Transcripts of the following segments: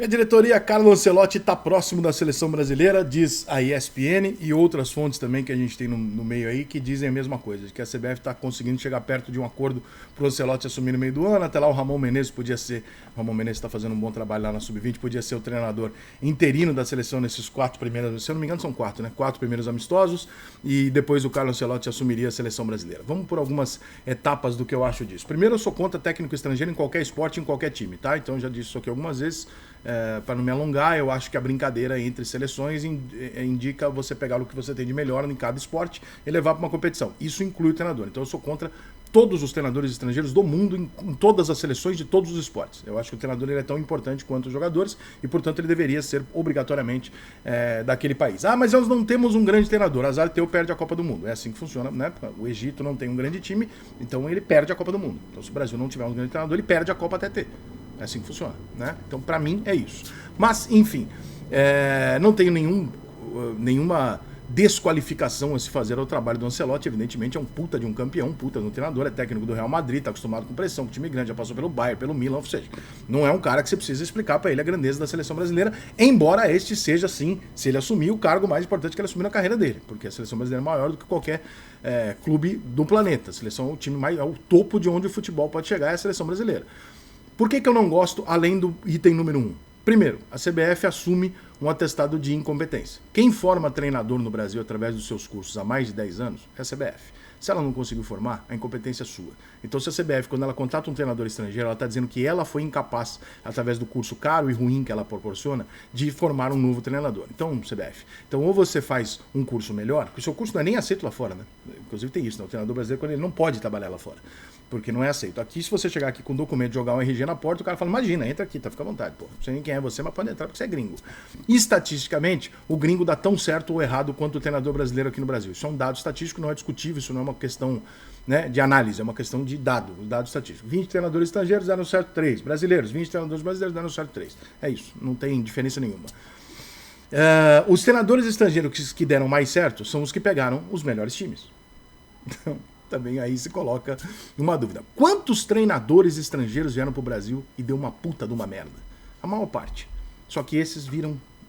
Minha diretoria, Carlo Ancelotti, está próximo da seleção brasileira, diz a ESPN e outras fontes também que a gente tem no meio aí que dizem a mesma coisa, de que a CBF está conseguindo chegar perto de um acordo para o Ancelotti assumir no meio do ano. Até lá o Ramon Menezes podia ser, o Ramon Menezes está fazendo um bom trabalho lá na Sub-20, podia ser o treinador interino da seleção nesses 4 primeiros, se eu não me engano são 4, né? 4 primeiros amistosos e depois o Carlo Ancelotti assumiria a seleção brasileira. Vamos por algumas etapas do que eu acho disso. Primeiro, eu sou contra técnico estrangeiro em qualquer esporte, em qualquer time, tá? Então já disse isso aqui algumas vezes. Para não me alongar, eu acho que a brincadeira entre seleções indica você pegar o que você tem de melhor em cada esporte e levar para uma competição. Isso inclui o treinador. Então eu sou contra todos os treinadores estrangeiros do mundo em todas as seleções de todos os esportes. Eu acho que o treinador ele é tão importante quanto os jogadores e, portanto, ele deveria ser obrigatoriamente daquele país. Ah, mas nós não temos um grande treinador. Azar teu, perde a Copa do Mundo. É assim que funciona, né? O Egito não tem um grande time, então ele perde a Copa do Mundo. Então se o Brasil não tiver um grande treinador, ele perde a Copa até ter. É assim que funciona, né? Então, pra mim, é isso. Mas, enfim, não tenho nenhuma desqualificação a se fazer ao trabalho do Ancelotti. Evidentemente, é um puta de um campeão, um puta de um treinador, é técnico do Real Madrid, tá acostumado com pressão, com time grande, já passou pelo Bayern, pelo Milan, ou seja, não é um cara que você precisa explicar pra ele a grandeza da seleção brasileira, embora este seja, sim, se ele assumir, o cargo mais importante que ele assumir na carreira dele, porque a seleção brasileira é maior do que qualquer clube do planeta. A seleção é o time mais, é o topo de onde o futebol pode chegar, é a seleção brasileira. Por que eu não gosto, além do item número 1? Primeiro, a CBF assume um atestado de incompetência. Quem forma treinador no Brasil através dos seus cursos há mais de 10 anos é a CBF. Se ela não conseguiu formar, a incompetência é sua. Então, se a CBF, quando ela contrata um treinador estrangeiro, ela está dizendo que ela foi incapaz, através do curso caro e ruim que ela proporciona, de formar um novo treinador. Então, CBF, ou você faz um curso melhor, porque o seu curso não é nem aceito lá fora, né? Inclusive tem isso, né? O treinador brasileiro, quando ele não pode trabalhar lá fora, porque não é aceito. Aqui, se você chegar aqui com um documento, jogar um RG na porta, o cara fala, imagina, entra aqui, tá, fica à vontade, pô. Não sei nem quem é você, mas pode entrar porque você é gringo. Estatisticamente, o gringo dá tão certo ou errado quanto o treinador brasileiro aqui no Brasil. Isso é um dado estatístico, não é discutível, isso não é uma questão, né, de análise, é uma questão de dado estatístico. 20 treinadores estrangeiros deram certo 3, brasileiros, 20 treinadores brasileiros deram certo 3. É isso, não tem diferença nenhuma. Os treinadores estrangeiros que deram mais certo são os que pegaram os melhores times. Então, também aí se coloca uma dúvida. Quantos treinadores estrangeiros vieram pro Brasil e deu uma puta de uma merda? A maior parte. Só que esses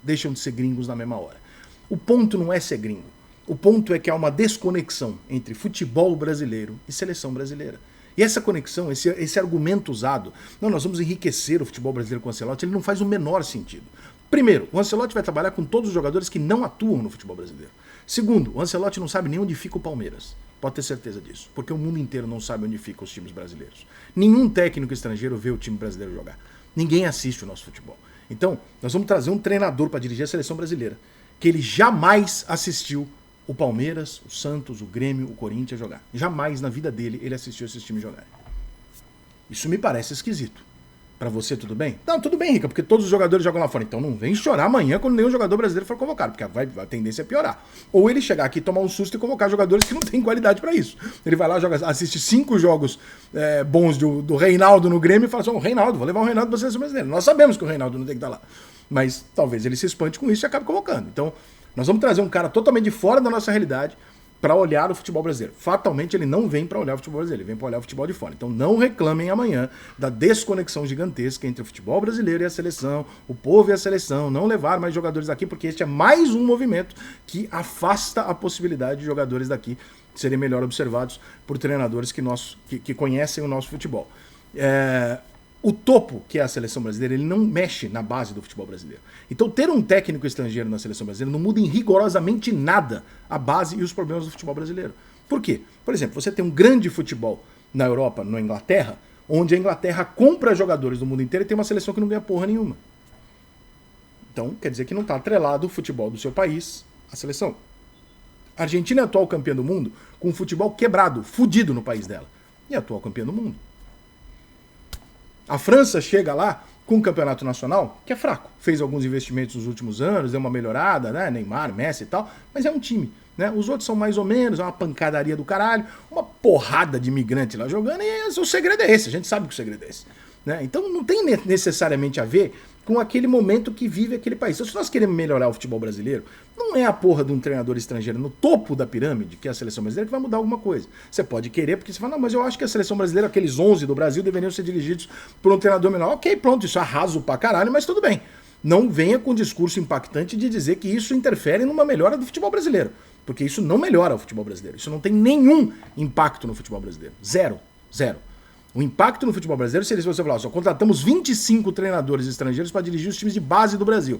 deixam de ser gringos na mesma hora. O ponto não é ser gringo. O ponto é que há uma desconexão entre futebol brasileiro e seleção brasileira. E essa conexão, esse argumento usado, não, nós vamos enriquecer o futebol brasileiro com o Ancelotti, ele não faz o menor sentido. Primeiro, o Ancelotti vai trabalhar com todos os jogadores que não atuam no futebol brasileiro. Segundo, o Ancelotti não sabe nem onde fica o Palmeiras. Pode ter certeza disso, porque o mundo inteiro não sabe onde ficam os times brasileiros. Nenhum técnico estrangeiro vê o time brasileiro jogar. Ninguém assiste o nosso futebol. Então, nós vamos trazer um treinador para dirigir a seleção brasileira, que ele jamais assistiu o Palmeiras, o Santos, o Grêmio, o Corinthians jogar. Jamais na vida dele ele assistiu esses times jogarem. Isso me parece esquisito. Pra você, tudo bem? Não, tudo bem, Rica, porque todos os jogadores jogam lá fora. Então não vem chorar amanhã quando nenhum jogador brasileiro for convocado, porque a tendência é piorar. Ou ele chegar aqui, tomar um susto e convocar jogadores que não têm qualidade pra isso. Ele vai lá, assiste 5 jogos bons do Reinaldo no Grêmio e fala assim, Reinaldo, vou levar o Reinaldo pra seleção brasileira. Nós sabemos que o Reinaldo não tem que estar lá. Mas talvez ele se espante com isso e acabe convocando. Então, nós vamos trazer um cara totalmente de fora da nossa realidade para olhar o futebol brasileiro. Fatalmente ele não vem para olhar o futebol brasileiro, ele vem para olhar o futebol de fora. Então não reclamem amanhã da desconexão gigantesca entre o futebol brasileiro e a seleção, o povo e a seleção, não levar mais jogadores daqui, porque este é mais um movimento que afasta a possibilidade de jogadores daqui serem melhor observados por treinadores que conhecem o nosso futebol. O topo, que é a seleção brasileira, ele não mexe na base do futebol brasileiro. Então ter um técnico estrangeiro na seleção brasileira não muda em rigorosamente nada a base e os problemas do futebol brasileiro. Por quê? Por exemplo, você tem um grande futebol na Europa, na Inglaterra, onde a Inglaterra compra jogadores do mundo inteiro e tem uma seleção que não ganha porra nenhuma. Então quer dizer que não está atrelado o futebol do seu país à seleção. A Argentina é a atual campeã do mundo com um futebol quebrado, fudido no país dela. E é a atual campeã do mundo. A França chega lá com um campeonato nacional que é fraco. Fez alguns investimentos nos últimos anos, deu uma melhorada, né? Neymar, Messi e tal, mas é um time, né? Os outros são mais ou menos, é uma pancadaria do caralho, uma porrada de imigrante lá jogando e o segredo é esse, a gente sabe que o segredo é esse. Né? Então não tem necessariamente a ver com aquele momento que vive aquele país. Então, se nós queremos melhorar o futebol brasileiro, não é a porra de um treinador estrangeiro no topo da pirâmide, que é a seleção brasileira, que vai mudar alguma coisa. Você pode querer, porque você fala, não, mas eu acho que a seleção brasileira, aqueles 11 do Brasil, deveriam ser dirigidos por um treinador menor. Ok, pronto, isso é arraso pra caralho, mas tudo bem. não venha com discurso impactante de dizer que isso interfere numa melhora do futebol brasileiro. Porque isso não melhora o futebol brasileiro. Isso não tem nenhum impacto no futebol brasileiro. Zero. Zero. O impacto no futebol brasileiro seria se você falar, só contratamos 25 treinadores estrangeiros para dirigir os times de base do Brasil.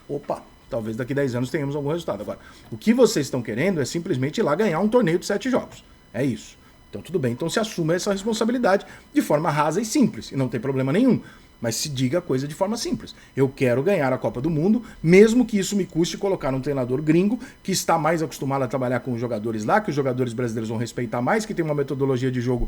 Opa, talvez daqui a 10 anos tenhamos algum resultado. Agora, o que vocês estão querendo é simplesmente ir lá ganhar um torneio de 7 jogos. É isso. Então tudo bem, então se assuma essa responsabilidade de forma rasa e simples, e não tem problema nenhum. Mas se diga a coisa de forma simples. Eu quero ganhar a Copa do Mundo, mesmo que isso me custe colocar um treinador gringo que está mais acostumado a trabalhar com os jogadores lá, que os jogadores brasileiros vão respeitar mais, que tem uma metodologia de jogo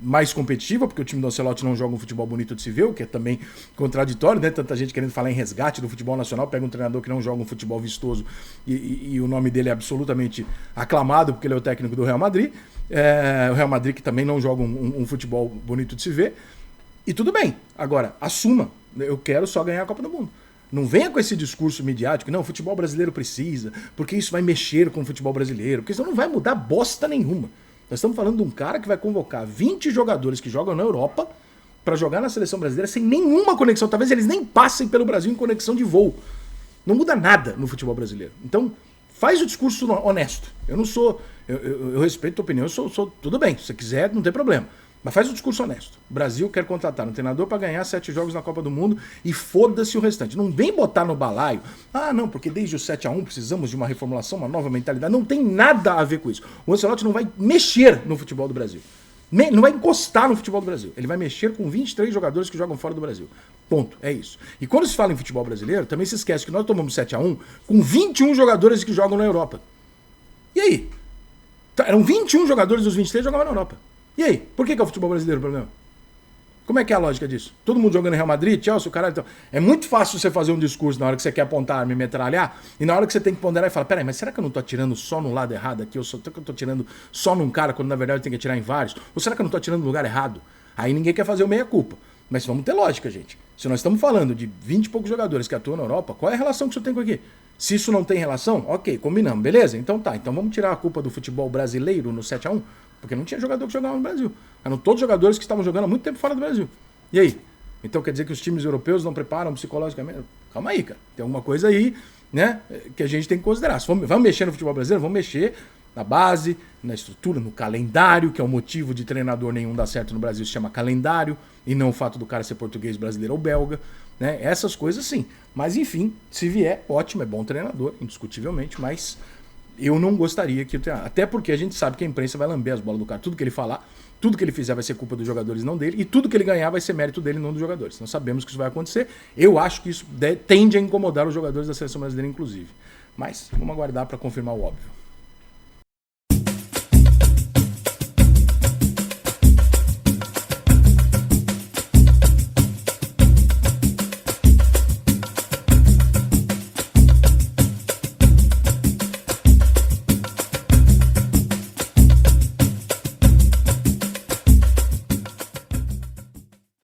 mais competitiva, porque o time do Ancelotti não joga um futebol bonito de se ver, o que é também contraditório, né? Tanta gente querendo falar em resgate do futebol nacional, pega um treinador que não joga um futebol vistoso e o nome dele é absolutamente aclamado, porque ele é o técnico do Real Madrid. O Real Madrid que também não joga um futebol bonito de se ver. E tudo bem. Agora, assuma. Eu quero só ganhar a Copa do Mundo. Não venha com esse discurso midiático, não, o futebol brasileiro precisa, porque isso vai mexer com o futebol brasileiro, porque isso não vai mudar bosta nenhuma. Nós estamos falando de um cara que vai convocar 20 jogadores que jogam na Europa para jogar na seleção brasileira sem nenhuma conexão. Talvez eles nem passem pelo Brasil em conexão de voo. Não muda nada no futebol brasileiro. Então, faz o discurso honesto. Eu não sou... Eu respeito a tua opinião, eu sou tudo bem. Se você quiser, não tem problema. Mas faz o discurso honesto. O Brasil quer contratar um treinador para ganhar 7 jogos na Copa do Mundo e foda-se o restante. Não vem botar no balaio. Ah, não, porque desde o 7-1 precisamos de uma reformulação, uma nova mentalidade. Não tem nada a ver com isso. O Ancelotti não vai mexer no futebol do Brasil. Não vai encostar no futebol do Brasil. Ele vai mexer com 23 jogadores que jogam fora do Brasil. Ponto. É isso. E quando se fala em futebol brasileiro, também se esquece que nós tomamos 7-1 com 21 jogadores que jogam na Europa. E aí? Eram 21 jogadores dos 23 que jogavam na Europa. E aí? Por que é o futebol brasileiro o problema? Como é que é a lógica disso? Todo mundo jogando em Real Madrid, Chelsea, o caralho. Então, é muito fácil você fazer um discurso na hora que você quer apontar a arma e metralhar, e na hora que você tem que ponderar e falar, peraí, mas será que eu não tô atirando só no lado errado aqui? Será que eu tô atirando só num cara, quando na verdade eu tenho que atirar em vários? Ou será que eu não tô atirando no lugar errado? Aí ninguém quer fazer o meia-culpa. Mas vamos ter lógica, gente. Se nós estamos falando de 20 e poucos jogadores que atuam na Europa, qual é a relação que isso tem com aqui? Se isso não tem relação, ok, combinamos, beleza? Então tá, então vamos tirar a culpa do futebol brasileiro no 7-1, porque não tinha jogador que jogava no Brasil. Eram todos jogadores que estavam jogando há muito tempo fora do Brasil. E aí? Então quer dizer que os times europeus não preparam psicologicamente? Calma aí, cara. Tem alguma coisa aí, né, que a gente tem que considerar. Se vamos mexer no futebol brasileiro, vamos mexer na base, na estrutura, no calendário, que é o motivo de treinador nenhum dar certo no Brasil, se chama calendário, e não o fato do cara ser português, brasileiro ou belga, né? Essas coisas sim. Mas enfim, se vier, ótimo, é bom treinador, indiscutivelmente, mas eu não gostaria que... Até porque a gente sabe que a imprensa vai lamber as bolas do cara. Tudo que ele falar, tudo que ele fizer vai ser culpa dos jogadores, não dele, e tudo que ele ganhar vai ser mérito dele, não dos jogadores. Nós sabemos que isso vai acontecer. Eu acho que isso tende a incomodar os jogadores da seleção brasileira, inclusive. Mas vamos aguardar para confirmar o óbvio.